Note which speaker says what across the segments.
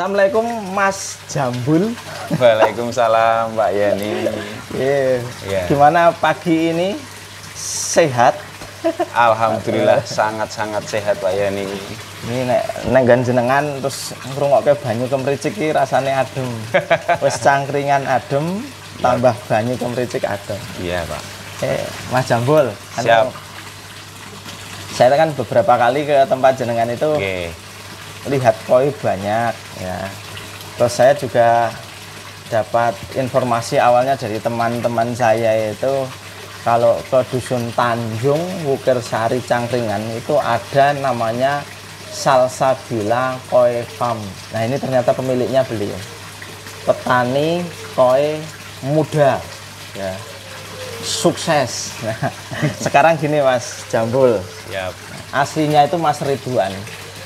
Speaker 1: Assalamualaikum Mas Jambul.
Speaker 2: Waalaikumsalam Mbak Yani.
Speaker 1: Yeah. Gimana pagi ini? Sehat?
Speaker 2: Alhamdulillah sangat-sangat sehat Pak Yani.
Speaker 1: Ini nenggan jenengan terus ngrungokke banyu kemricik iki rasane adem. Wis cangkringan adem tambah banyu kemricik adem.
Speaker 2: Iya, Pak.
Speaker 1: Mas Jambul.
Speaker 2: Siap.
Speaker 1: Saya kan beberapa kali ke tempat jenengan itu. Lihat koi banyak ya. Terus saya juga dapat informasi awalnya dari teman-teman saya itu kalau ke Dusun Tanjung Wukir Sari Cangkringan itu ada namanya Salsabila Koi Farm. Nah ini ternyata pemiliknya beliau petani koi muda ya, sukses. Nah, sekarang gini Mas Jambul.
Speaker 2: Yap.
Speaker 1: Aslinya itu Mas Ridwan.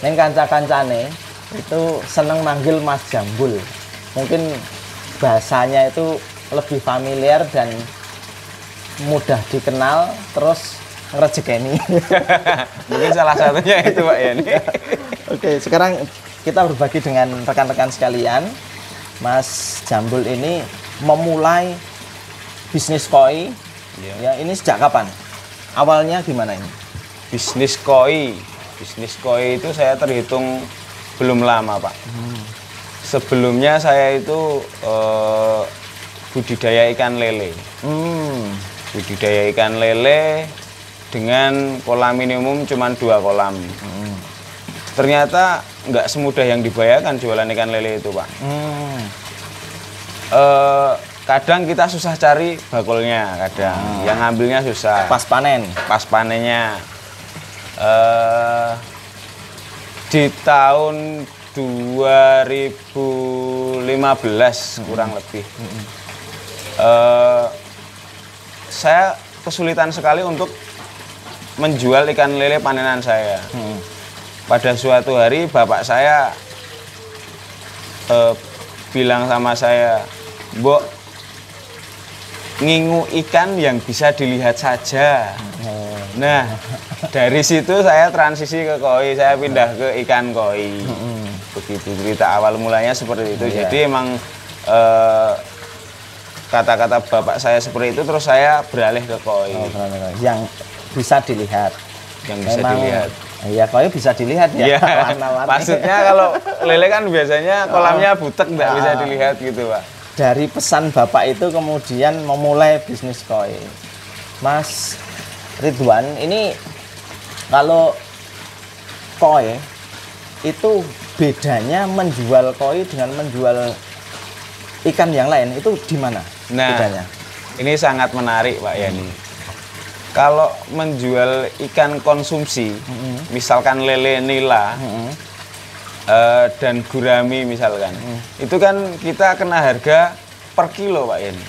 Speaker 1: Neng kanca-kancane itu seneng manggil Mas Jambul. Mungkin bahasanya itu lebih familiar dan mudah dikenal, terus ngerejekeni.
Speaker 2: Mungkin salah satunya itu Pak Yani.
Speaker 1: Oke, sekarang kita berbagi dengan rekan-rekan sekalian. Mas Jambul ini memulai bisnis koi. Ya, ini sejak kapan? Awalnya gimana ini?
Speaker 2: Bisnis koi itu saya terhitung belum lama Pak. Sebelumnya saya itu budidaya ikan lele. Budidaya ikan lele dengan kolam minimum cuma 2 kolam. Ternyata nggak semudah yang dibayangkan jualan ikan lele itu Pak. Kadang kita susah cari bakulnya, kadang yang ngambilnya susah.
Speaker 1: Pas
Speaker 2: panennya. Di tahun 2015 kurang lebih saya kesulitan sekali untuk menjual ikan lele panenan saya. Pada suatu hari bapak saya bilang sama saya, "Mbok, ngingu ikan yang bisa dilihat saja." Nah, dari situ saya transisi ke koi, saya pindah ke ikan koi. Begitu cerita awal mulanya seperti itu. Jadi emang kata-kata bapak saya seperti itu, terus saya beralih ke koi.
Speaker 1: Yang bisa dilihat.
Speaker 2: Yang bisa dilihat.
Speaker 1: Iya, koi bisa dilihat ya.
Speaker 2: Warna-warni. Maksudnya kalau lele kan biasanya kolamnya butek, nggak bisa dilihat gitu Pak.
Speaker 1: Dari pesan bapak itu kemudian memulai bisnis koi. Mas Ridwan, ini kalau koi itu bedanya menjual koi dengan menjual ikan yang lain itu di mana bedanya?
Speaker 2: Ini sangat menarik Pak Yani. Kalau menjual ikan konsumsi, misalkan lele nila dan gurami misalkan, itu kan kita kena harga per kilo Pak Yani.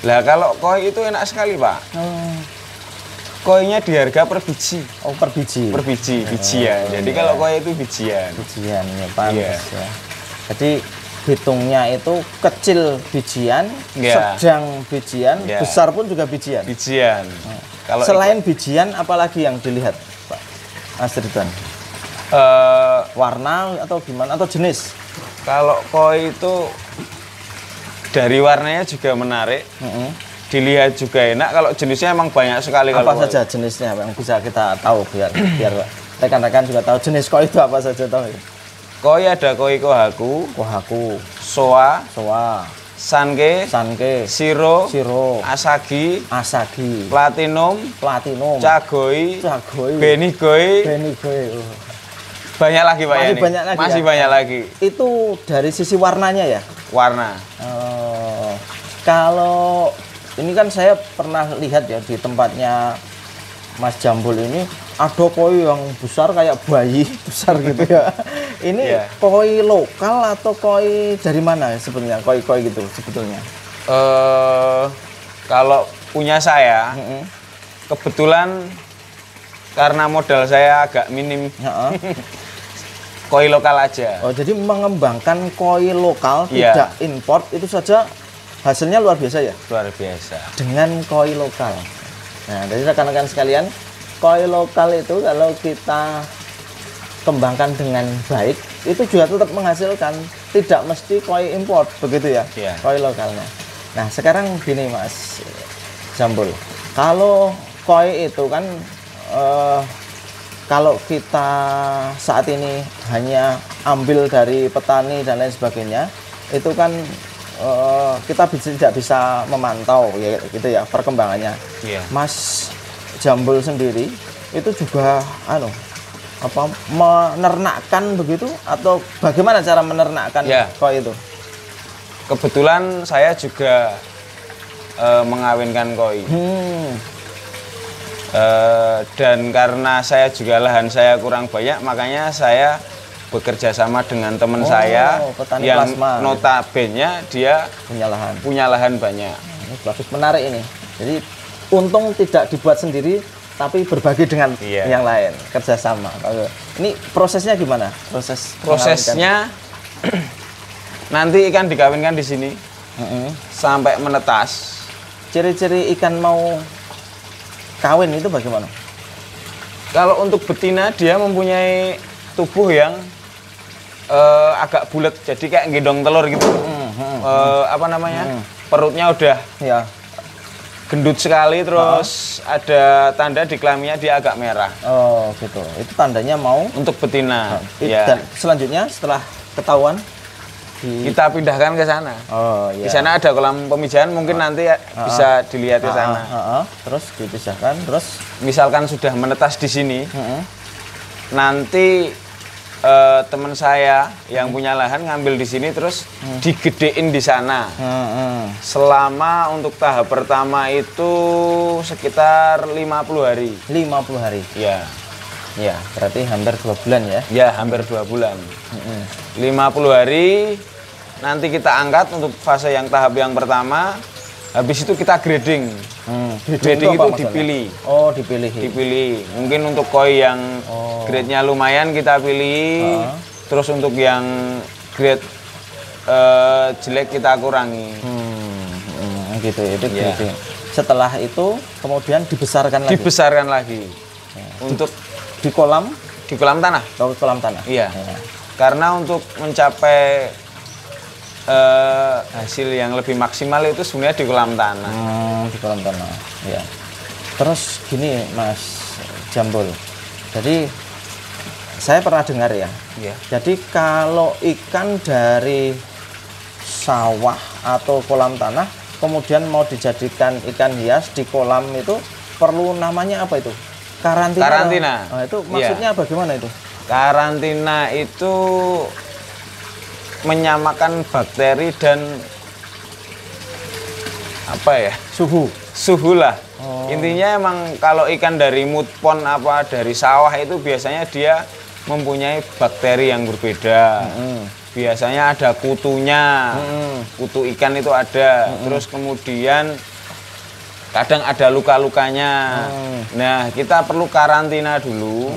Speaker 2: Lah kalau koi itu enak sekali Pak. Koinya di harga per biji.
Speaker 1: Oh, per biji.
Speaker 2: Per biji, bijian. Jadi kalau koi itu bijian.
Speaker 1: Bijian ya, pantas ya. Jadi hitungnya itu kecil bijian, sedang bijian, besar pun juga bijian.
Speaker 2: Bijian.
Speaker 1: Kalau selain bijian apalagi yang dilihat, Pak Mas Ridwan? Warna atau gimana atau jenis?
Speaker 2: Kalau koi itu dari warnanya juga menarik, dilihat juga enak. Kalau jenisnya emang banyak sekali.
Speaker 1: Apa saja jenisnya yang bisa kita tahu biar rekan-rekan juga tahu jenis koi itu apa saja tahu?
Speaker 2: Koi ada koi kohaku, soa, sanke, siro, asagi, platinum, cagoi, benigoi. Banyak lagi Pak Yani. Masih banyak lagi.
Speaker 1: Itu dari sisi warnanya ya?
Speaker 2: Warna.
Speaker 1: Kalau ini kan saya pernah lihat ya di tempatnya Mas Jambul ini ada koi yang besar kayak bayi besar gitu ya. Ini koi lokal atau koi dari mana sebenarnya? Koi-koi gitu sebetulnya?
Speaker 2: Kalau punya saya, kebetulan karena modal saya agak minim, koi lokal aja.
Speaker 1: Oh, jadi mengembangkan koi lokal, tidak import, itu saja hasilnya luar biasa ya?
Speaker 2: Luar biasa.
Speaker 1: Dengan koi lokal. Nah, dari rekan-rekan sekalian, koi lokal itu kalau kita kembangkan dengan baik, itu juga tetap menghasilkan, tidak mesti koi import begitu ya, koi lokalnya. Nah sekarang gini Mas Jambul, kalau koi itu kan kalau kita saat ini hanya ambil dari petani dan lain sebagainya, itu kan kita tidak bisa memantau ya gitu ya perkembangannya. Mas Jambul sendiri itu juga menernakkan begitu atau bagaimana cara menernakkan koi itu?
Speaker 2: Kebetulan saya juga mengawinkan koi. Dan karena saya juga lahan saya kurang banyak, makanya saya bekerja sama dengan teman saya yang plasma, notabene dia punya lahan banyak.
Speaker 1: Ini bagus, menarik ini. Jadi untung tidak dibuat sendiri, tapi berbagi dengan yang lain, kerjasama. Ini prosesnya gimana? Prosesnya
Speaker 2: nanti ikan dikawinkan di sini sampai menetas.
Speaker 1: Ciri-ciri ikan mau kawin itu bagaimana?
Speaker 2: Kalau untuk betina dia mempunyai tubuh yang agak bulat, jadi kayak gendong telur gitu. Perutnya udah gendut sekali, terus ada tanda di kelaminnya dia agak merah.
Speaker 1: Oh gitu, itu tandanya mau
Speaker 2: untuk betina.
Speaker 1: Dan selanjutnya setelah ketahuan
Speaker 2: kita pindahkan ke sana. Di sana ada kolam pemijahan, mungkin nanti bisa dilihat di sana.
Speaker 1: Terus dipisahkan, terus
Speaker 2: misalkan sudah menetas di sini, nanti teman saya yang punya lahan ngambil di sini, terus digedein di sana. Selama untuk tahap pertama itu sekitar 50 hari.
Speaker 1: 50 hari?
Speaker 2: Ya.
Speaker 1: Ya, berarti hampir 2 bulan ya?
Speaker 2: Ya, hampir 2 bulan. 50 hari, nanti kita angkat untuk fase yang tahap yang pertama. Habis itu kita grading. Grading itu dipilih.
Speaker 1: Oh, dipilih.
Speaker 2: Dipilih. Mungkin untuk koi yang grade-nya lumayan kita pilih. Terus untuk yang grade jelek kita kurangi.
Speaker 1: Gitu, itu grading. Setelah itu kemudian dibesarkan lagi.
Speaker 2: Dibesarkan lagi. Untuk
Speaker 1: di kolam
Speaker 2: tanah.
Speaker 1: Di kolam tanah.
Speaker 2: Iya. Karena untuk mencapai hasil yang lebih maksimal itu sebenarnya di kolam tanah.
Speaker 1: Di kolam tanah. Ya. Terus gini Mas Jambul. Jadi saya pernah dengar ya. Jadi kalau ikan dari sawah atau kolam tanah kemudian mau dijadikan ikan hias di kolam itu perlu namanya apa itu? Karantina. Itu maksudnya bagaimana itu?
Speaker 2: Karantina itu menyamakan bakteri dan suhu lah. Intinya emang kalau ikan dari mudpond dari sawah itu biasanya dia mempunyai bakteri yang berbeda. Biasanya ada kutunya, kutu ikan itu ada. Terus kemudian kadang ada luka-lukanya. Nah, kita perlu karantina dulu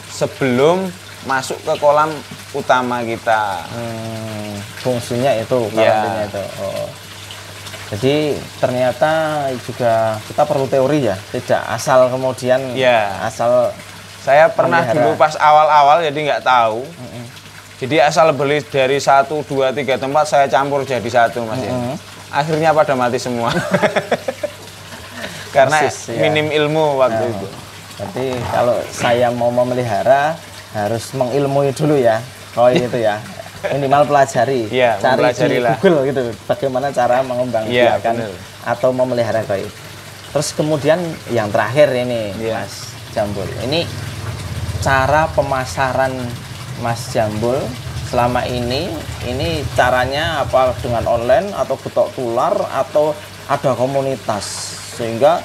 Speaker 2: sebelum masuk ke kolam utama kita.
Speaker 1: Fungsinya itu karantina itu. Jadi ternyata juga kita perlu teori ya, tidak asal kemudian asal.
Speaker 2: Saya pernah dulu pas awal-awal jadi nggak tahu. Jadi asal beli dari 1, 2, 3 tempat saya campur jadi satu, Mas. Akhirnya pada mati semua. Karena minim ilmu waktu itu.
Speaker 1: Jadi kalau saya mau memelihara harus mengilmui dulu ya koi itu ya. Minimal pelajari, cari di Google gitu bagaimana cara mengembangbiakan atau memelihara koi. Terus kemudian yang terakhir ini Mas Jambul. Ini cara pemasaran Mas Jambul selama ini caranya apa, dengan online atau getok tular atau ada komunitas sehingga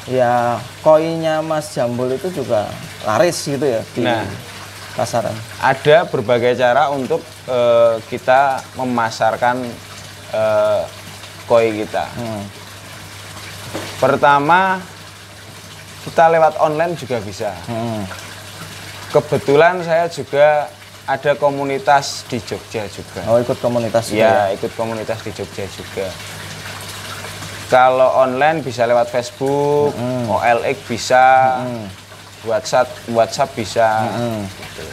Speaker 1: ya koinya Mas Jambul itu juga laris gitu ya di pasaran?
Speaker 2: Ada berbagai cara untuk kita memasarkan koi kita. Pertama, kita lewat online juga bisa. Kebetulan saya juga ada komunitas di Jogja juga.
Speaker 1: Oh, ikut komunitas juga?
Speaker 2: Ya, ikut komunitas di Jogja juga. Kalau online bisa lewat Facebook, OLX bisa, WhatsApp bisa. Gitu.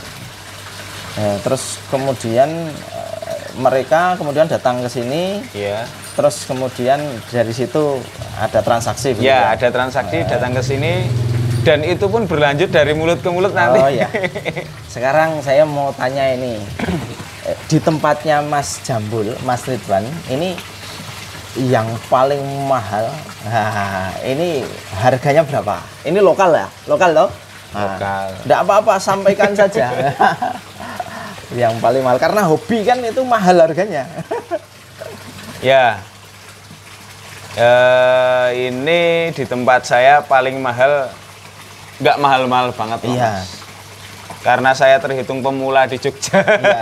Speaker 1: Ya, terus kemudian mereka kemudian datang ke sini.
Speaker 2: Iya.
Speaker 1: Terus kemudian dari situ ada transaksi.
Speaker 2: Ya, ada transaksi datang ke sini dan itu pun berlanjut dari mulut ke mulut nanti.
Speaker 1: Oh ya. Sekarang saya mau tanya ini. Di tempatnya Mas Jambul, Mas Ridwan, ini yang paling mahal. Nah, ini harganya berapa? Ini lokal ya? Lokal loh?
Speaker 2: Lokal.
Speaker 1: Enggak apa-apa, sampaikan saja. Yang paling mahal karena hobi kan itu mahal harganya.
Speaker 2: Ya. Ini di tempat saya paling mahal, nggak mahal-mahal banget,
Speaker 1: Iya.
Speaker 2: Mas. Karena saya terhitung pemula di Jogja.
Speaker 1: Iya.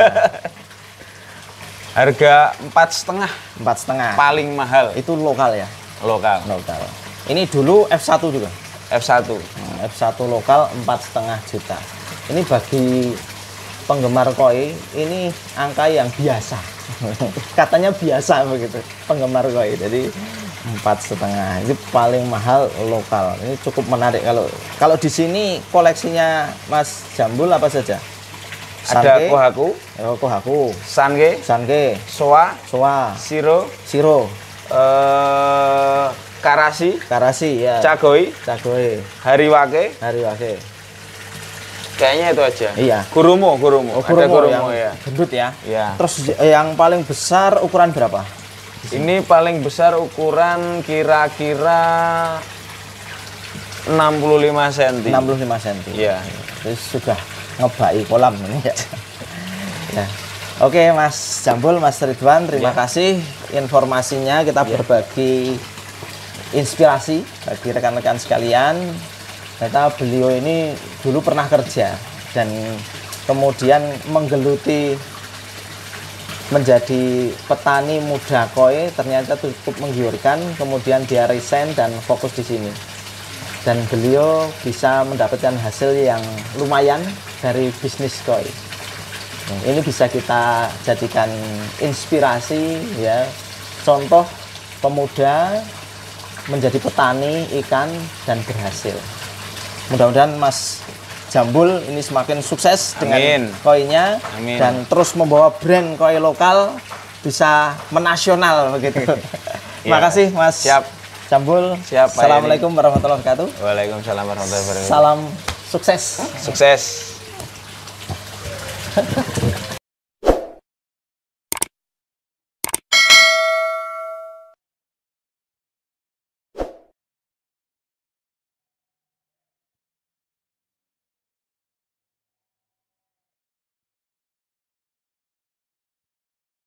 Speaker 2: Harga 4,5
Speaker 1: 4,5
Speaker 2: paling mahal.
Speaker 1: itu lokal ya?
Speaker 2: Lokal.
Speaker 1: Lokal. Ini dulu F1 juga.
Speaker 2: F1.
Speaker 1: F1 lokal 4,5 juta. Ini bagi penggemar koi ini angka yang biasa. Katanya biasa begitu penggemar koi. Jadi 4,5 itu paling mahal lokal. Ini cukup menarik kalau di sini koleksinya Mas Jambul apa saja?
Speaker 2: Ada Kohaku,
Speaker 1: Kohaku,
Speaker 2: Sange, Soa, Siro, Karasi,
Speaker 1: ya.
Speaker 2: Cagoi, Hariwake. Kayaknya itu aja.
Speaker 1: Iya.
Speaker 2: Gurumo. Ada Gurumo
Speaker 1: yang
Speaker 2: ya.
Speaker 1: gendut ya.
Speaker 2: Iya.
Speaker 1: Terus yang paling besar ukuran berapa?
Speaker 2: Ini paling besar ukuran kira-kira 65 cm.
Speaker 1: 65 cm.
Speaker 2: Iya.
Speaker 1: Terus sudah ngebaki kolam ini ya. Ya. Oke, Mas Jambul, Mas Ridwan, terima kasih informasinya. Kita berbagi inspirasi bagi rekan-rekan sekalian. Ternyata beliau ini dulu pernah kerja dan kemudian menggeluti menjadi petani muda koi, ternyata cukup menggiurkan. Kemudian dia resign dan fokus di sini. Dan beliau bisa mendapatkan hasil yang lumayan dari bisnis koi. Ini bisa kita jadikan inspirasi ya, contoh pemuda menjadi petani ikan dan berhasil. Mudah-mudahan Mas Jambul ini semakin sukses dengan koinya dan terus membawa brand koi lokal bisa menasional begitu. Terima kasih Mas Jambul.
Speaker 2: Siap.
Speaker 1: Assalamualaikum warahmatullahi wabarakatuh.
Speaker 2: Waalaikumsalam warahmatullahi wabarakatuh.
Speaker 1: Salam sukses.
Speaker 2: Sukses.